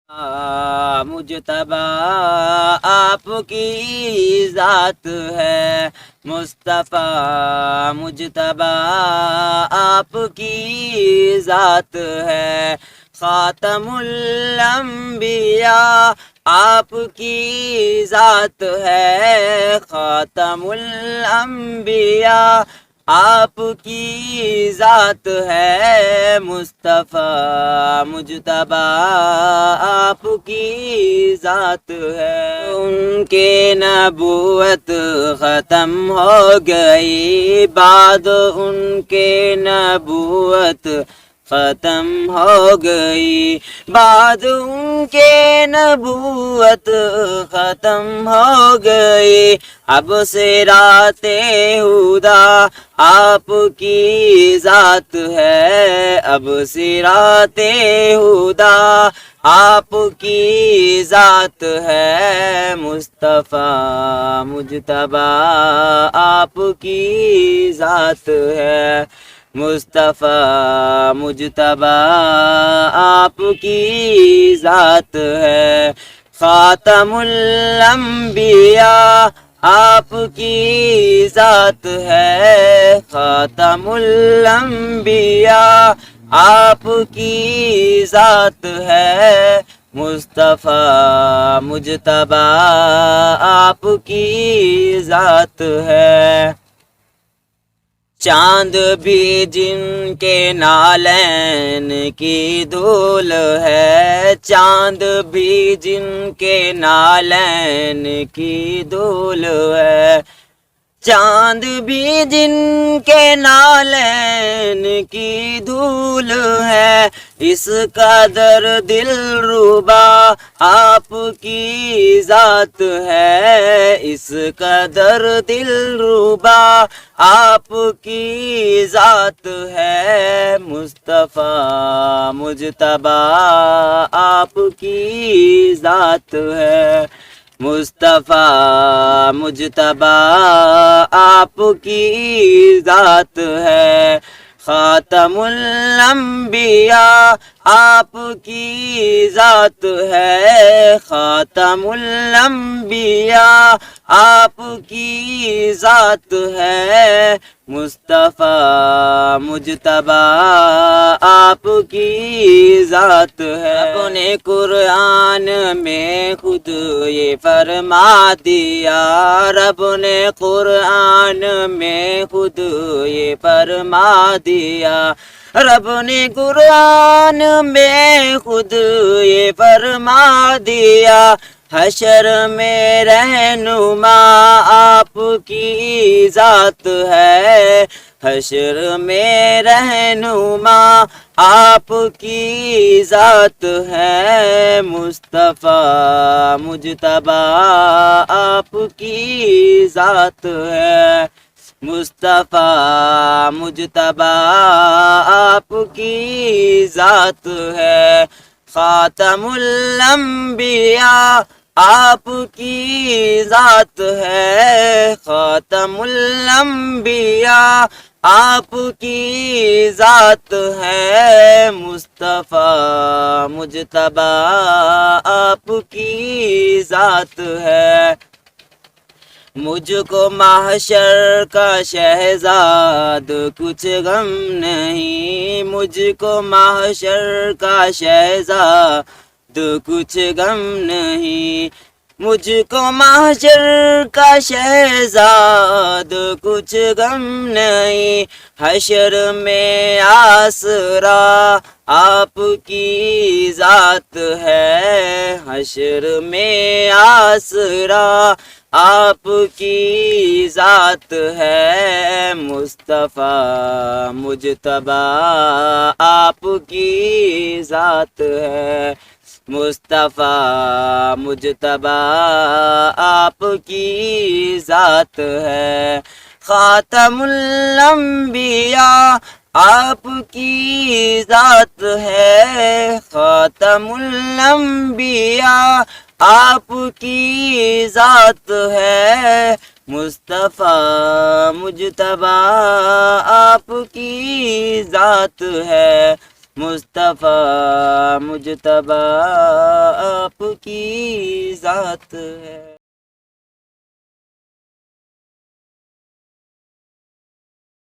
مجتبی آپ کی ذات ہے، مصطفیٰ مجتبی آپ کی ذات ہے، خاتم الانبیاء آپ کی ذات ہے، خاتم الانبیاء آپ کی ذات ہے، مصطفیٰ مجتبی آپ کی ذات ہے۔ ان کے نبوت ختم ہو گئی، بعد ان کے نبوت ختم ہو گئی، بعد ان کے نبوت ختم ہو گئی، اب صراط ہدیٰ آپ کی ذات ہے، اب صراط ہدیٰ آپ کی ذات ہے، مصطفیٰ مجتبی آپ کی ذات ہے، مصطفیٰ مجتبی آپ کی ذات ہے، خاتم الانبیاء آپ کی ذات ہے، خاتم الانبیاء آپ کی ذات ہے، مصطفیٰ مجتبی آپ کی ذات ہے۔ چاند بھی جن کے نالین کی دھول ہے، چاند بھی جن کے نالین کی دھول ہے، چاند بھی جن کے نالین کی دھول ہے، اس قدر دل ربا آپ کی ذات ہے، اس قدر دل ربا آپ کی ذات ہے، مصطفیٰ مجتبی آپ کی ذات ہے، مصطفیٰ مجتبی آپ کی ذات ہے، خاتم الانبیاء آپ کی ذات ہے، خاتم الانبیاء آپ کی ذات ہے، مصطفیٰ مجتبی آپ کی ذات ہے۔ اپنے قرآن میں خود یہ فرما دیا، رب نے قرآن میں خود یہ فرما دیا، رب نے قرآن میں خود یہ فرما دیا، حشر میں رہنما آپ کی ذات ہے، حشر میں رہنما آپ کی ذات ہے، مصطفیٰ مجتبی آپ کی ذات ہے، مصطفیٰ مجتبی آپ کی ذات ہے، خاتم الانبیاء آپ کی ذات ہے، خاتم الانبیاء آپ کی ذات ہے، مصطفیٰ مجتبی آپ کی ذات ہے۔ مجھ کو محشر کا شہزاد کچھ غم نہیں، مجھ کو محشر کا شہزاد کچھ غم نہیں، مجھ کو محشر کا شہزاد کچھ غم نہیں، حشر میں آسرا آپ کی ذات ہے، حشر میں آسرا آپ کی ذات ہے، مصطفیٰ مجتبی آپ کی ذات ہے، مصطفیٰ مجتبی آپ کی ذات ہے، خاتم الانبیاء آپ کی ذات ہے، خاتم الانبیاء آپ کی ذات ہے، مصطفیٰ مجتبی آپ کی ذات ہے، مصطفیٰ مجتبیٰ آپ کی ذات ہے۔